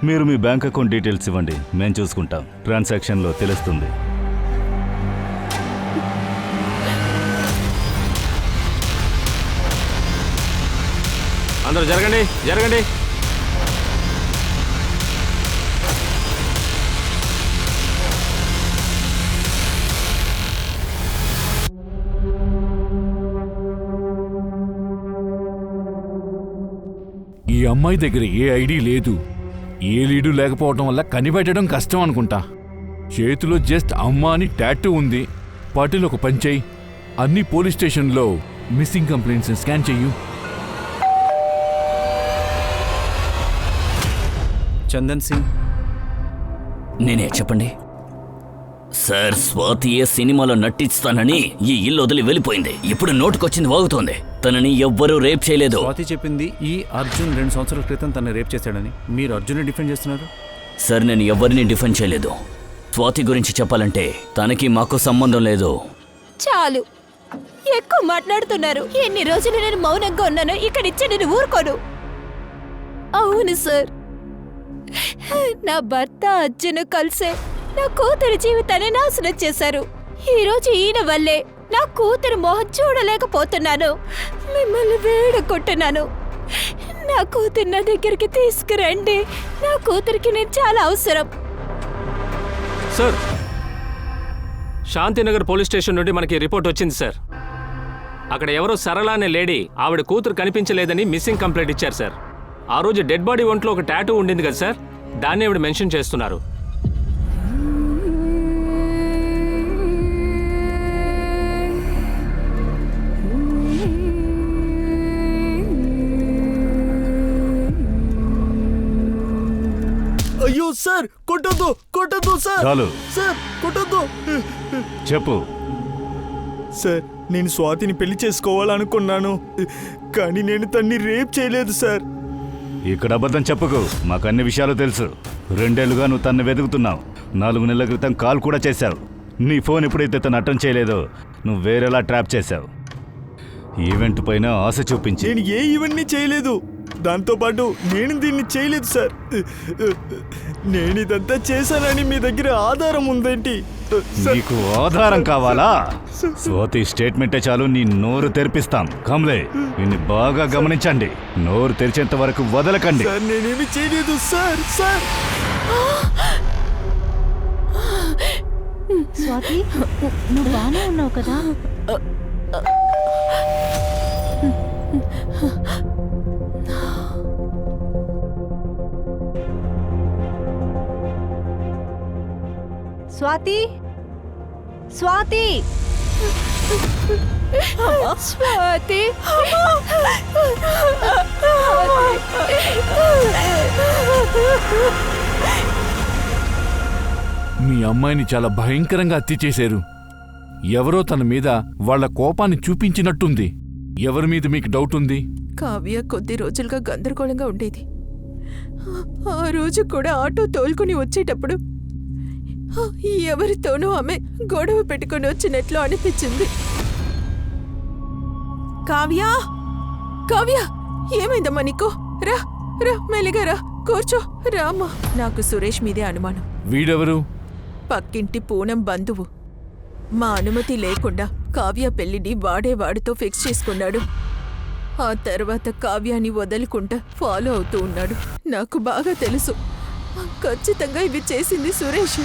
మీరు మీ బ్యాంక్ అకౌంట్ డీటెయిల్స్ ఇవ్వండి, మేము చూసుకుంటాం. ట్రాన్సాక్షన్లో తెలుస్తుంది. అందరూ జరగండి, జరగండి. ఈ అమ్మాయి దగ్గర ఏ ఐడి లేదు. ఏ లీడు లేకపోవడం వల్ల కనిపెట్టడం కష్టం అనుకుంటా. చేతిలో జస్ట్ అమ్మ అని టాటూ ఉంది. పాటిల్ ఒక పని చెయ్యి, అన్ని పోలీస్ స్టేషన్లో మిస్సింగ్ కంప్లైంట్స్ స్కాన్ చెయ్యు. చందన్ సింగ్. నేనే, చెప్పండి సార్. స్వాతి ఏ సినిమాలో నటిస్తానని ఈ ఇల్లు వదిలి వెళ్ళిపోయింది. ఇప్పుడు నోటుకొచ్చింది వాగుతోంది. తనని ఎవ్వరూ రేప్ చేయలేదు. స్వాతి చెప్పింది ఈ అర్జున్ 2 సంవత్సరాల క్రితం తనని రేప్ చేశాడని. మీరు అర్జున్ని డిఫెండ్ చేస్తున్నారు సార్. నేను ఎవరిని డిఫెండ్ చేయలేదు. స్వాతి గురించి చెప్పాలంటే తనకి మాకు సంబంధం లేదు. చాలు, ఎక్కువ మాట్లాడుతున్నారు. ఎన్ని రోజులు నేను మౌనంగా ఉన్నాను. ఇక్కడిచ్చి నేను ఊరుకోను. అవును సార్, నా భర్త అర్జున్ కలిసే నా కూతురు జీవితాన్ని నాశనం చేశారు. ఈ రోజు ఈయన వల్లే నా కూతురు మొహం చూడలేకపోతున్నాను. మిమ్మల్ని వేడుకుంటున్నాను, నా కూతురు నా దగ్గరికి తీసుకురండి. నా కూతురికి నేను చాలా అవసరం. సార్, శాంతినగర్ పోలీస్ స్టేషన్ నుండి మనకి రిపోర్ట్ వచ్చింది సార్. అక్కడ ఎవరో సరళ అనే లేడీ ఆవిడ కూతురు కనిపించలేదని మిస్సింగ్ కంప్లైంట్ ఇచ్చారు సార్. ఆ రోజు డెడ్ బాడీ ఒంట్లో ఒక టాటూ ఉండింది కదా సార్, దాన్ని ఆవిడ మెన్షన్ చేస్తున్నారు. అయ్యో సార్, కొట్టొద్దు కొట్టొద్దు సార్. చాలు. సార్ కొట్టొద్దు. చెప్పు. సార్, నేను స్వాతిని పెళ్లి చేసుకోవాలనుకున్నాను, కానీ నేను తన్ని రేప్ చేయలేదు సార్. ఇక్కడ అబద్ధం చెప్పుకు, మాకు అన్ని విషయాలు తెలుసు. 2 ఏళ్లుగా నువ్వు తన్ని వెతుకుతున్నావు. 4 నెలల క్రితం కాల్ కూడా చేశావు. నీ ఫోన్ ఎప్పుడైతే తను అటెండ్ చేయలేదో నువ్వు వేరేలా ట్రాప్ చేశావు. ఈవెంట్ పైన ఆశ చూపించి. నేను ఏ ఈవెంట్ని చేయలేదు, దాంతోపాటు నేను దీన్ని చేయలేదు సార్. నేను ఇదంతా చేశానని మీ దగ్గర ఆధారం ఉందేంటి? నీకు ఆధారం కావాలా? స్వాతి స్టేట్మెంటే చాలు, నీ నోరు తెరిపిస్తాం. కమలే, నిన్ను బాగా గమనించండి. నోరు తెరిచేంత వరకు వదలకండి. సార్, నేనేమి చేయలేదు సార్. సార్ స్వాతి, నువ్వు బాగానే ఉన్నావు కదా? స్వాతి, స్వాతి, స్వాతి, మీ అమ్మాయిని చాలా భయంకరంగా హత్య చేశారు. ఎవరో తన మీద వాళ్ళ కోపాన్ని చూపించినట్టుంది. ఎవరి మీద మీకు డౌట్ ఉంది? కావ్య కొద్ది రోజులుగా గందరగోళంగా ఉండేది. ఆ రోజు కూడా ఆటో తోలుకుని వచ్చేటప్పుడు ఎవరితోనూ ఆమె గొడవ పెట్టుకుని వచ్చినట్లు అనిపించింది. కావ్య, కావ్య, ఏమైందమ్మా నీకు? రా రా, మెల్లిగా రా, కూర్చో. రామ్మా. నాకు సురేష్ మీదే అనుమానం. వీడెవరు? పక్కింటి పూనం బంధువు. మా అనుమతి లేకుండా కావ్య పెళ్లిని వాడితో ఫిక్స్ చేసుకున్నాడు. ఆ తర్వాత కావ్యాన్ని వదలకుండా ఫాలో అవుతూ ఉన్నాడు. నాకు బాగా తెలుసు, ఖచ్చితంగా ఇవి చేసింది సురేష్.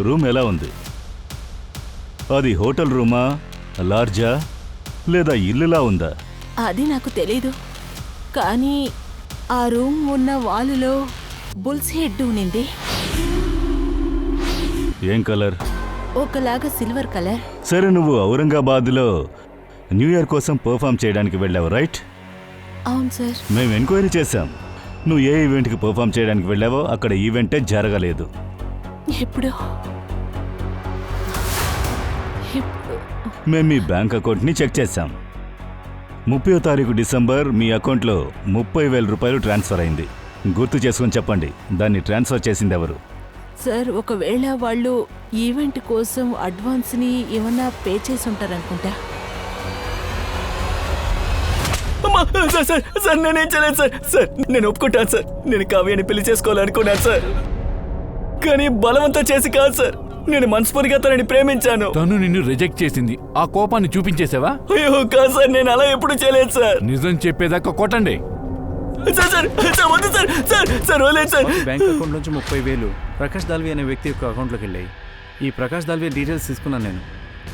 రూమ్ ఎలా ఉంది? అది హోటల్ రూమా, లాడ్జా, లేదా ఇల్లులా ఉందా? అది నాకు తెలీదు, కానీ ఆ రూమ్ ఉన్న వాలులో బుల్స్ హెడ్ ఉన్నింది. ఏం కలర్? ఒకలాగా సిల్వర్ కలర్. సరే, నువ్వు ఔరంగాబాద్లో న్యూ ఇయర్ కోసం పర్ఫామ్ చేయడానికి వెళ్ళావు, రైట్? అవును సార్. మేము ఎంక్వైరీ చేశాం. నువ్వు ఏ ఈవెంట్కి పర్ఫామ్ చేయడానికి వెళ్ళావో అక్కడ ఈవెంటే జరగలేదు. ఎప్పుడు? మేము మీ బ్యాంక్ అకౌంట్ని చెక్ చేశాం. 30వ తారీఖు డిసెంబర్ మీ అకౌంట్లో 30,000 రూపాయలు ట్రాన్స్ఫర్ అయింది. గుర్తు చేసుకొని చెప్పండి, దాన్ని ట్రాన్స్ఫర్ చేసింది ఎవరు? సార్, ఒకవేళ వాళ్ళు ఈవెంట్ కోసం అడ్వాన్స్ని ఏమన్నా పే చేసి ఉంటారనుకుంటా. సార్, నేనేం చేయలేదు సార్. సార్, నేను ఒప్పుకుంటాను సార్. నేను కావ్యాన్ని పెళ్లి చేసుకోవాలనుకున్నాను సార్, కానీ బలవంతం చేసి కాదు సార్. నేను మనస్ఫూర్తిగా తనని ప్రేమించాను. తను నిన్ను రిజెక్ట్ చేసింది. ఆ కోపాన్ని చూపించేసావా? అయ్యో కాదు సార్, నేను అలా ఎప్పుడు చేయలేదు సార్. నిజం చెప్పేదాకా కొట్టండి. బ్యాంక్ అకౌంట్ నుంచి 30,000 ప్రకాష్ దాల్వి అనే వ్యక్తి యొక్క అకౌంట్లోకి వెళ్ళాయి. ఈ ప్రకాష్ దాల్వి డీటెయిల్స్ తీసుకున్నాను నేను.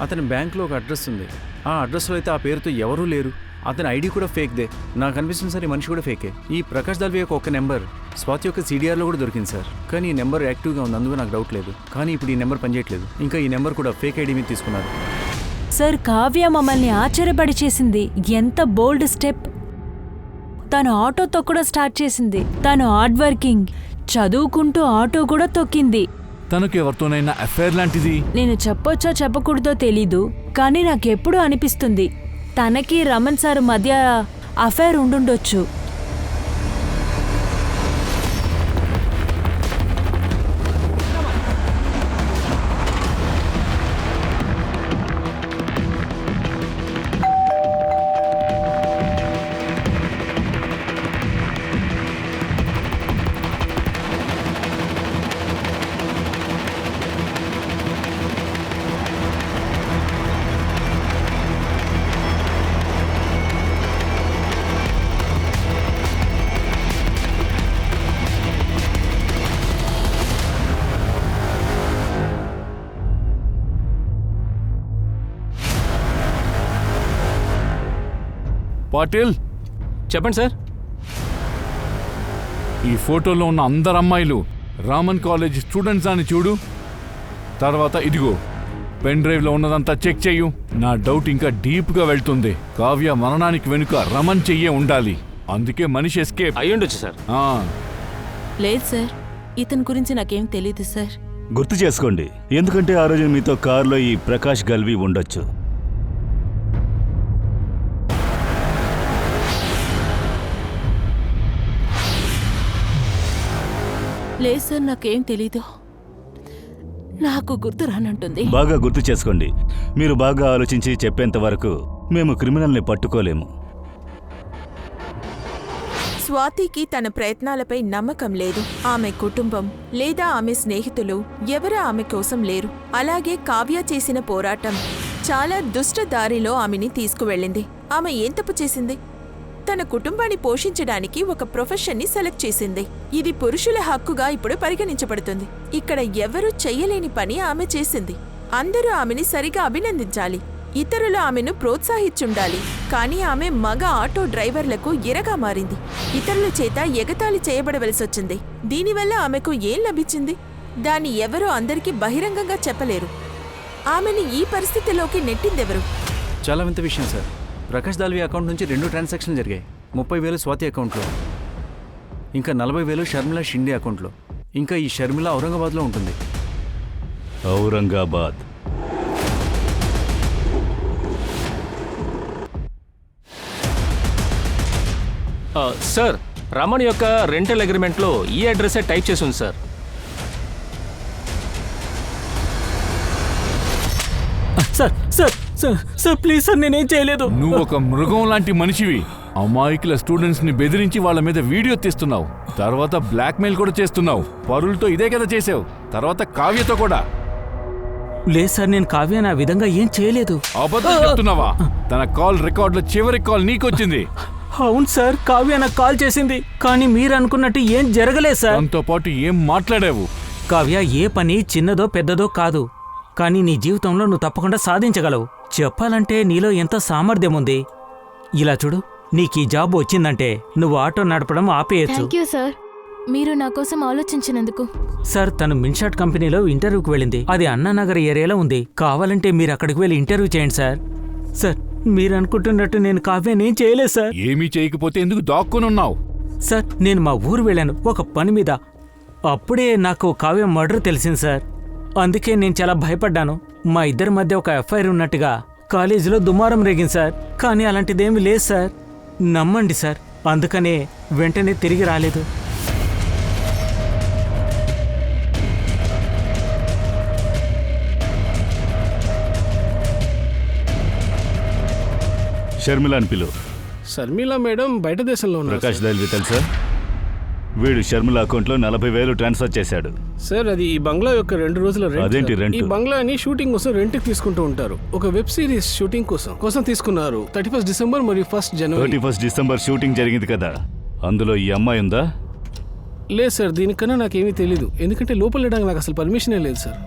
అతని బ్యాంక్లో ఒక అడ్రస్ ఉంది. ఆ అడ్రస్లో అయితే ఆ పేరుతో ఎవరూ లేరు. అతని ఐడి కూడా ఫేక్దే. నాకు అనిపిస్తుంది సార్, ఈ మనిషి కూడా ఫేకే. ఈ ప్రకాష్ దాల్వి యొక్క ఒక నెంబర్ స్వాతి యొక్క CDRలో కూడా దొరికింది సార్. కానీ ఈ నెంబర్ యాక్టివ్గా ఉంది, అందుకు నాకు డౌట్ లేదు. కానీ ఇప్పుడు ఈ నెంబర్ పనిచేయట్లేదు. ఇంకా ఈ నెంబర్ కూడా ఫేక్ ఐడి మీద తీసుకున్నారు. సార్, కావ్య మమ్మల్ని ఆశ్చర్యపడి చేసింది. ఎంత బోల్డ్ స్టెప్! తను ఆటో తొక్కడం స్టార్ట్ చేసింది. తను హార్డ్ వర్కింగ్, చదువుకుంటూ ఆటో కూడా తొక్కింది. తనకు ఎవరితోనైనా అఫైర్ లాంటిది? నేను చెప్పొచ్చో చెప్పకూడదో తెలీదు, కానీ నాకెప్పుడు అనిపిస్తుంది తనకి రమణ్ సార్ మధ్య అఫైర్ ఉండుండొచ్చు. పాటిల్, చెప్పండి సార్. ఈ ఫోటోలో ఉన్న అందరు అమ్మాయిలు రామన్ కాలేజ్ స్టూడెంట్స్ అని చూడు. తర్వాత ఇదిగో పెన్ డ్రైవ్లో ఉన్నదంతా చెక్ చెయ్యు. నా డౌట్ ఇంకా డీప్గా వెళ్తుంది. కావ్య మరణానికి వెనుక రమణ్ చెయ్యే ఉండాలి. అందుకే మనిషి ఎస్కేప్ అయ్యుండొచ్చు సార్. లేదు సార్, ఇతని గురించి నాకేం తెలీదు సార్. గుర్తు చేసుకోండి, ఎందుకంటే ఆ రోజు మీతో కారులో ఈ ప్రకాష్ గల్వి ఉండొచ్చు. లేదు సార్, నాకేం తెలీదు. నాకు గుర్తు రానంటుంది. బాగా గుర్తు చేసుకోండి. మీరు బాగా ఆలోచించి చెప్పేంత వరకు మేము క్రిమినల్ని పట్టుకోలేము. స్వాతికి తన ప్రయత్నాలపై నమ్మకం లేదు. ఆమె కుటుంబం లేదా ఆమె స్నేహితులు ఎవరూ ఆమె కోసం లేరు. అలాగే కావ్య చేసిన పోరాటం చాలా దుష్ట దారిలో ఆమెని తీసుకువెళ్ళింది. ఆమె ఏం తప్పు చేసింది? తన కుటుంబాన్ని పోషించడానికి ఒక ప్రొఫెషన్ని సెలెక్ట్ చేసింది. ఇది పురుషుల హక్కుగా ఇప్పుడు పరిగణించబడుతుంది. ఇక్కడ ఎవరూ చెయ్యలేని పని ఆమె చేసింది. అందరూ ఆమెని సరిగా అభినందించాలి, ఇతరులు ఆమెను ప్రోత్సహించుండాలి. కానీ ఆమె మగ ఆటో డ్రైవర్లకు ఇరగా మారింది. ఇతరుల చేత ఎగతాళి చేయబడవలసొచ్చింది. దీనివల్ల ఆమెకు ఏం లభించింది? దాన్ని ఎవరూ అందరికీ బహిరంగంగా చెప్పలేరు. ఆమెని ఈ పరిస్థితిలోకి నెట్టిందెవరు? చాలా వింత విషయం సార్. ప్రకాష్ దాల్వి అకౌంట్ నుంచి 2 ట్రాన్సాక్షన్లు జరిగాయి. 30,000 స్వాతి అకౌంట్లో, ఇంకా 40,000 షర్మిల షిండే అకౌంట్లో. ఇంకా ఈ షర్మిల ఔరంగాబాద్లో ఉంటుంది. ఔరంగాబాద్. సార్, రమణ్ యొక్క రెంటల్ అగ్రిమెంట్లో ఈ అడ్రస్సే టైప్ చేసి ఉంది sir. Sir sir sir sir please sir, నేనేం చేయలేదు. నువ్వు ఒక మృగం లాంటి మనిషివి. అమాయకుల స్టూడెంట్స్ ని బెదిరించి వాళ్ళ మీద వీడియో తీస్తున్నావు. తర్వాత బ్లాక్మెయిల్ కూడా చేస్తున్నావు. పరులతో ఇదే కదా చేసావు, తర్వాత కావ్యతో కూడా. లేదు సార్, నేను కావ్య నా విధంగా ఏం చేయలేదు. అబద్ధం చెప్తున్నావా? తన కాల్ రికార్డులో చివరి కాల్ నీకొచ్చింది. అవును సార్, కావ్య నాకు కాల్ చేసింది. కానీ మీరు అనుకున్నట్టు ఏం జరగలేదు సార్. దాంతో పాటు ఏం మాట్లాడావు? కావ్య ఏ పని చిన్నదో పెద్దదో కాదు, కానీ నీ జీవితంలో నువ్వు తప్పకుండా సాధించగలవు. చెప్పాలంటే నీలో ఎంత సామర్థ్యం ఉంది. ఇలా చూడు, నీకు ఈ జాబ్ వచ్చిందంటే నువ్వు ఆటో నడపడం ఆపేయచ్చు. థ్యాంక్ యూ సార్, మీరు నా కోసం ఆలోచించినందుకు. సార్, తను మిన్షాట్ కంపెనీలో ఇంటర్వ్యూకి వెళ్ళింది. అది అన్నానగర్ ఏరియాలో ఉంది. కావాలంటే మీరు అక్కడికి వెళ్ళి ఇంటర్వ్యూ చేయండి సార్. సార్, మీరు అనుకుంటున్నట్టు నేను కావ్యానేం చేయలేదు సార్. ఏమీ చేయకపోతే ఎందుకు దాక్కునున్నావు? సార్, నేను మా ఊరు వెళ్ళాను ఒక పని మీద. అప్పుడే నాకు కావ్య మర్డర్ తెలిసింది సార్. అందుకే నేను చాలా భయపడ్డాను. మా ఇద్దరి మధ్య ఒక ఎఫ్ఐఆర్ ఉన్నట్టుగా కాలేజీలో దుమారం రేగింది సార్. కానీ అలాంటిదేమీ లేదు సార్, నమ్మండి సార్. అందుకనే వెంటనే తిరిగి రాలేదు. షర్మిల అని పిలువు. శర్మిల మేడం బయట దేశంలో ఉన్నారు. ప్రకాష్ దాల్వి తెలుసా? వీడు షర్మిల అకౌంట్లో 40,000 ట్రాన్స్ఫర్ చేశాడు. సార్, అది ఈ బంగ్లా యొక్క 2 రోజుల రెంట్. అదేంటి రెంట్? ఈ బంగ్లాని షూటింగ్ కోసం రెంట్కి తీసుకుంటూ ఉంటారు. ఒక వెబ్ సిరీస్ షూటింగ్ కోసం తీసుకున్నారు. 31 డిసెంబర్ మరియు 1 జనవరి. 31 డిసెంబర్ షూటింగ్ జరిగింది కదా, అందులో ఈ అమ్మాయి ఉందా? లేదు సార్, దీనికన్నా నాకేమీ తెలీదు. ఎందుకంటే లోపల వెళ్ళడానికి నాకు అసలు పర్మిషనే లేదు సార్.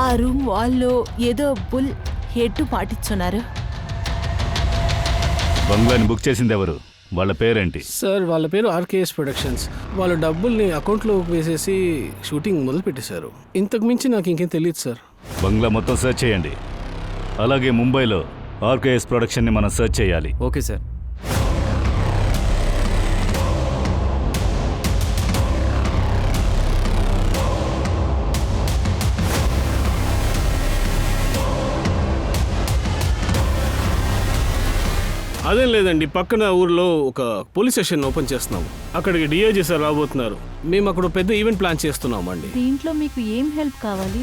ఆ రూమ్ వాళ్ళు ఏదో బుల్ హెడ్ పాటిస్తున్నారు. బంగ్లాని బుక్ చేసింది ఎవరు? వాళ్ళ పేరేంటి? సార్, వాళ్ళ పేరు ఆర్కేఎస్ ప్రొడక్షన్స్. వాళ్ళ డబ్బుల్ని అకౌంట్లో వేసేసి షూటింగ్ మొదలు పెట్టేశారు. ఇంతకు మించి నాకు ఇంకేం తెలియదు సార్. బంగ్లా మొత్తం సెర్చ్ చేయండి. అలాగే ముంబైలో ఆర్కేఎస్ ప్రొడక్షన్ని మనం సెర్చ్ చేయాలి. Okay sir. అదేం లేదండి, పక్కన ఊర్లో ఒక పోలీస్ స్టేషన్ ఓపెన్ చేస్తున్నాము. అక్కడికి డిఐజీ సార్ రాబోతున్నారు. మేము అక్కడ పెద్ద ఈవెంట్ ప్లాన్ చేస్తున్నాము అండి. దీంట్లో మీకు ఏం హెల్ప్ కావాలి?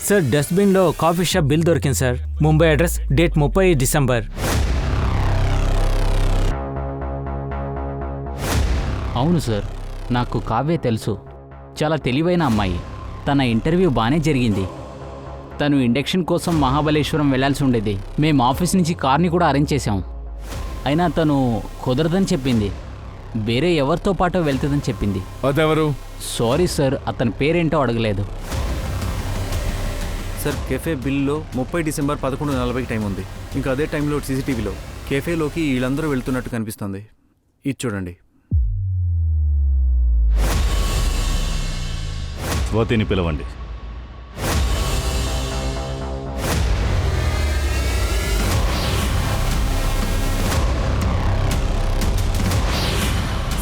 సార్, డస్ట్బిన్లో కాఫీ షాప్ బిల్ దొరికింది sir. Mumbai address, date 30 December. అవును సార్, నాకు కావ్య తెలుసు. చాలా తెలివైన అమ్మాయి. తన ఇంటర్వ్యూ బాగానే జరిగింది. తను ఇండక్షన్ కోసం మహాబలేశ్వరం వెళ్లాల్సి ఉండేది. మేము ఆఫీస్ నుంచి కార్ని కూడా అరేంజ్ చేశాం. అయినా తను కుదరదని చెప్పింది. వేరే ఎవరితో పాటు వెళ్తుందని చెప్పింది. అదెవరు? సారీ సార్, అతని పేరేంటో అడగలేదు. సార్, కెఫే బిల్లో 30 డిసెంబర్ 11:40 టైం ఉంది. ఇంకా అదే టైంలో సీసీటీవీలో కెఫేలోకి వీళ్ళందరూ వెళ్తున్నట్టు కనిపిస్తుంది. ఇది చూడండి. స్వాతిని పిలవండి.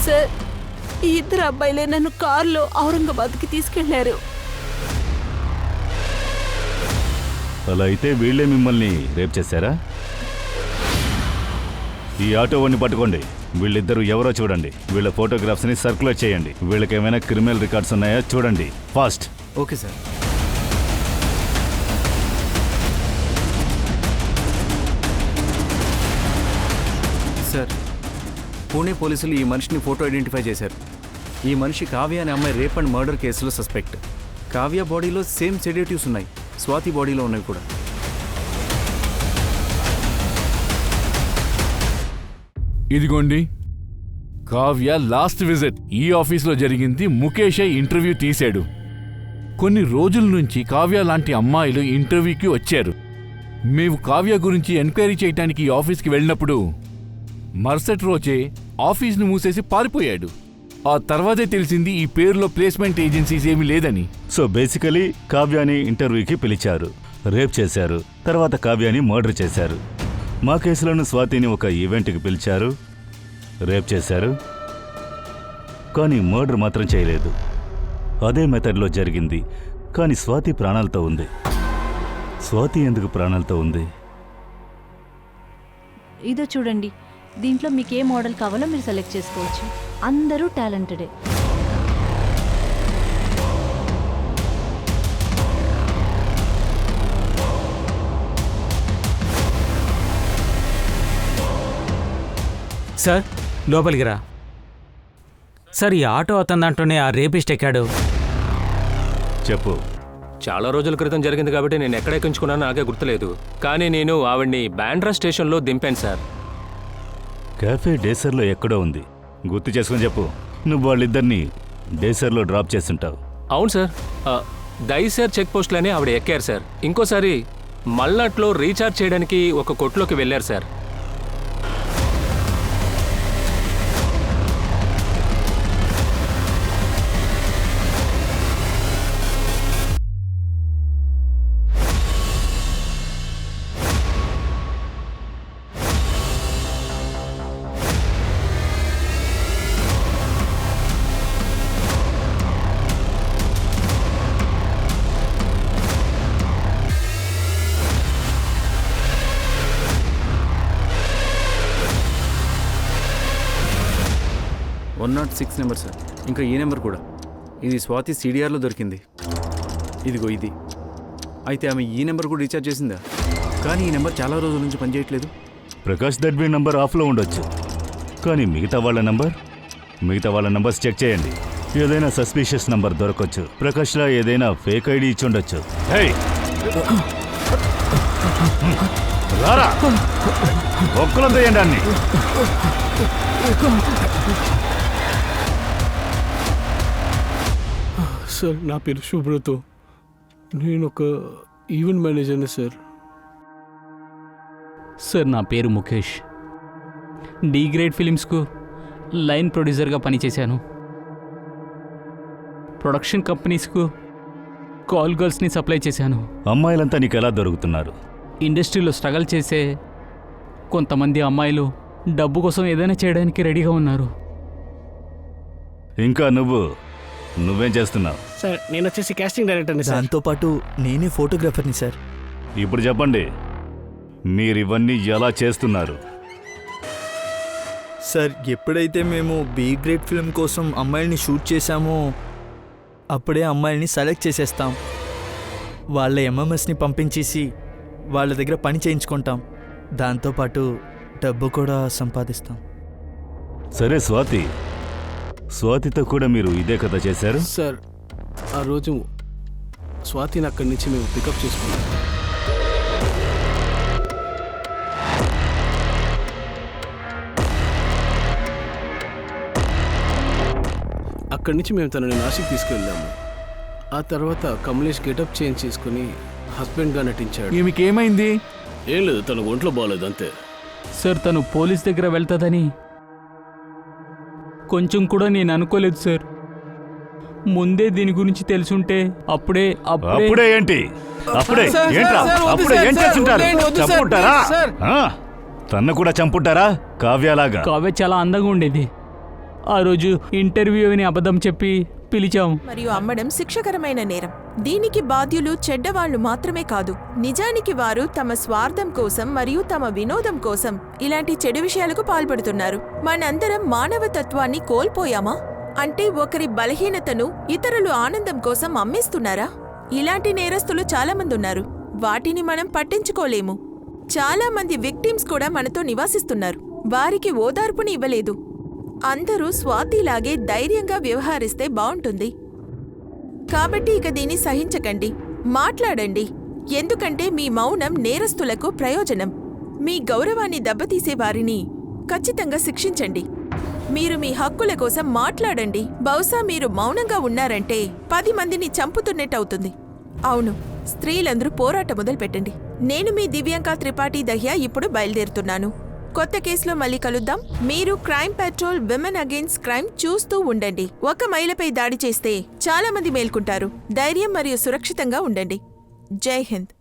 సార్, ఈ ఇద్దరు అబ్బాయిలే నన్ను కారులో ఔరంగాబాద్కి తీసుకెళ్లారు. అలా అయితే వీళ్ళే మిమ్మల్ని రేప్ చేశారా? ఈ ఆటో వాడిని పట్టుకోండి. వీళ్ళిద్దరూ ఎవరో చూడండి. వీళ్ళ ఫోటోగ్రాఫ్స్ని సర్క్యులేట్ చేయండి. వీళ్ళకి ఏమైనా క్రిమినల్ రికార్డ్స్ ఉన్నాయా చూడండి. Fast. Okay sir. Sir, Pune పోలీసులు ఈ మనిషిని ఫోటో ఐడెంటిఫై చేశారు. ఈ మనిషి కావ్య అనే అమ్మాయి రేప్ అండ్ మర్డర్ కేసులో సస్పెక్ట్. కావ్య బాడీలో సేమ్ సెడేటివ్స్ ఉన్నాయి, స్వాతి బాడీలో ఉన్నాయి కూడా. ఇదిగోండి కావ్య లాస్ట్ విజిట్ ఈ ఆఫీస్లో జరిగింది. ముఖేషే ఇంటర్వ్యూ తీశాడు. కొన్ని రోజుల నుంచి కావ్య లాంటి అమ్మాయిలు ఇంటర్వ్యూకి వచ్చారు. మేము కావ్య గురించి ఎంక్వైరీ చేయడానికి ఈ ఆఫీస్కి వెళ్ళినప్పుడు మరుసటి రోజే ఆఫీస్ను మూసేసి పారిపోయాడు. ఆ తర్వాతే తెలిసింది ఈ పేరులో ప్లేస్మెంట్ ఏజెన్సీస్ ఏమీ లేదని. సో బేసికలీ కావ్యాని ఇంటర్వ్యూకి పిలిచారు, రేప్ చేశారు, తర్వాత కావ్యాని మర్డర్ చేశారు. మా కేసులోని స్వాతిని ఒక ఈవెంట్కి పిలిచారు, రేప్ చేశారు, కానీ మర్డర్ మాత్రం చేయలేదు. అదే మెథడ్లో జరిగింది, కానీ స్వాతి ప్రాణాలతో ఉంది. స్వాతి ఎందుకు ప్రాణాలతో ఉంది? ఇదో చూడండి, దీంట్లో మీకు ఏ మోడల్ కావాలో మీరు సెలెక్ట్ చేసుకోవచ్చు. అందరూ టాలెంటెడే. సార్, లోపలికి రా. సార్, ఈ ఆటో అతని దాంట్లోనే ఆ రేపిస్ట్ ఎక్కాడు. చెప్పు. చాలా రోజుల క్రితం జరిగింది కాబట్టి నేను ఎక్కడ ఎక్కించుకున్నానో నాకే గుర్తులేదు. కానీ నేను ఆవిడ్ని బాండ్రా స్టేషన్లో దింపాను సార్. క్యాఫే డేసర్లో ఎక్కడో ఉంది, గుర్తు చేసుకుని చెప్పు. నువ్వు వాళ్ళిద్దరినీ డేసర్లో డ్రాప్ చేస్తుంటావు. అవును సార్. దైసర్ చెక్ పోస్ట్లోనే ఆవిడ ఎక్కారు సార్. ఇంకోసారి మల్నాట్లో రీఛార్జ్ చేయడానికి ఒక కొట్లోకి వెళ్ళారు సార్. Six number sir. ఇంకా ఈ నెంబర్ కూడా. ఇది స్వాతి సిడిఆర్లో దొరికింది. ఇదిగో ఇది. అయితే ఆమె ఈ నెంబర్ కూడా రీఛార్జ్ చేసిందా? కానీ ఈ నెంబర్ చాలా రోజుల నుంచి పనిచేయట్లేదు. ప్రకాష్ దడ్బీ నంబర్ ఆఫ్లో ఉండొచ్చు, కానీ మిగతా వాళ్ళ నంబర్స్ చెక్ చేయండి. ఏదైనా సస్పీషియస్ నంబర్ దొరకొచ్చు. ప్రకాష్లా ఏదైనా ఫేక్ ఐడి ఇచ్చి ఉండొచ్చు. ఒక్కలం చేయండి అన్ని. సార్, నా పేరు శుభ్రతో. నేను ఒక ఈవెంట్ మేనేజర్ని సార్. సార్, నా పేరు ముఖేష్. డి గ్రేడ్ ఫిలిమ్స్కు లైన్ ప్రొడ్యూసర్గా పనిచేశాను. ప్రొడక్షన్ కంపెనీస్కు కాల్ గర్ల్స్ని సప్లై చేశాను. అమ్మాయిలంతా నీకు ఎలా దొరుకుతున్నారు? ఇండస్ట్రీలో స్ట్రగల్ చేసే కొంతమంది అమ్మాయిలు డబ్బు కోసం ఏదైనా చేయడానికి రెడీగా ఉన్నారు. ఇంకా నువ్వేం చేస్తున్నావు? సార్, నేను వచ్చేసి కాస్టింగ్ డైరెక్టర్ని సార్. దాంతోపాటు నేనే ఫోటోగ్రాఫర్ని సార్. ఇప్పుడు చెప్పండి, మీరివన్నీ ఎలా చేస్తున్నారు? సార్, ఎప్పుడైతే మేము బి గ్రేడ్ ఫిల్మ్ కోసం అమ్మాయిల్ని షూట్ చేశామో అప్పుడే అమ్మాయిల్ని సెలెక్ట్ చేసేస్తాం. వాళ్ళ ఎంఎంఎస్ని పంపించేసి వాళ్ళ దగ్గర పని చేయించుకుంటాం. దాంతోపాటు డబ్బు కూడా సంపాదిస్తాం. సరే, స్వాతితో కూడా మీరు ఇదే కథ చేశారు? సార్, ఆ రోజు స్వాతిని అక్కడి నుంచి మేము పికప్ చేసుకున్నాం. అక్కడి నుంచి మేము తనని నాసిక్ తీసుకెళ్ళాము. ఆ తర్వాత కమలేష్ గెటప్ చేంజ్ చేసుకుని హస్బెండ్గా నటించాడు. ఈమెకేమైంది? ఏం లేదు, తన ఒంట్లో బాగలేదు అంతే. సార్, తను పోలీస్ దగ్గర వెళ్తుందని కొంచెం కూడా నేను అనుకోలేదు సార్. ముందే దీని గురించి తెలుసుంటే అప్పుడే అప్పుడే ఏంటి అప్పుడే సార్, ఏంట్రా సార్, వద్దు అప్పుడే సార్, ఏం సార్, చేస్తుంటారు వద్దండి, వద్దు సార్, చంపుంటారా ప్లీజ్ సార్. తన్ను కూడా చంపుంటారా కావ్యలాగా కావ్య చాలా అందంగా ఉండేది. ఆ రోజు ఇంటర్వ్యూ అని అబద్ధం చెప్పి పిలిచాం. మరియు అమ్మడం శిక్షకరమైన నేరం. దీనికి బాధ్యులు చెడ్డవాళ్లు మాత్రమే కాదు, నిజానికి వారు తమ స్వార్థం కోసం మరియు తమ వినోదం కోసం ఇలాంటి చెడు విషయాలకు పాల్పడుతున్నారు. మనందరం మానవతత్వాన్ని కోల్పోయామా? అంటే ఒకరి బలహీనతను ఇతరులు ఆనందం కోసం అమ్మేస్తున్నారా? ఇలాంటి నేరస్తులు చాలా మంది ఉన్నారు. వాటిని మనం పట్టించుకోలేము. చాలా మంది విక్టిమ్స్ కూడా మనతో నివాసిస్తున్నారు. వారికి ఓదార్పుని ఇవ్వలేదు. అందరూ స్వాతిలాగే ధైర్యంగా వ్యవహరిస్తే బావుంటుంది. కాబట్టి ఇక దీన్ని సహించకండి, మాట్లాడండి. ఎందుకంటే మీ మౌనం నేరస్తులకు ప్రయోజనం. మీ గౌరవాన్ని దెబ్బతీసే వారిని ఖచ్చితంగా శిక్షించండి. మీరు మీ హక్కుల కోసం మాట్లాడండి. బహుశా మీరు మౌనంగా ఉన్నారంటే 10 మందిని చంపుతున్నట్టవుతుంది. అవును, స్త్రీలందరూ పోరాటం మొదలుపెట్టండి. నేను మీ దివ్యాంక త్రిపాఠి దహ్యా ఇప్పుడు బయలుదేరుతున్నాను. కొత్త కేసులో మళ్ళీ కలుద్దాం. మీరు crime petrol women against crime చూస్తూ ఉండండి. ఒక మహిళపై దాడి చేస్తే చాలా మంది మేల్కుంటారు. ధైర్యం మరియు సురక్షితంగా ఉండండి. జై హింద్.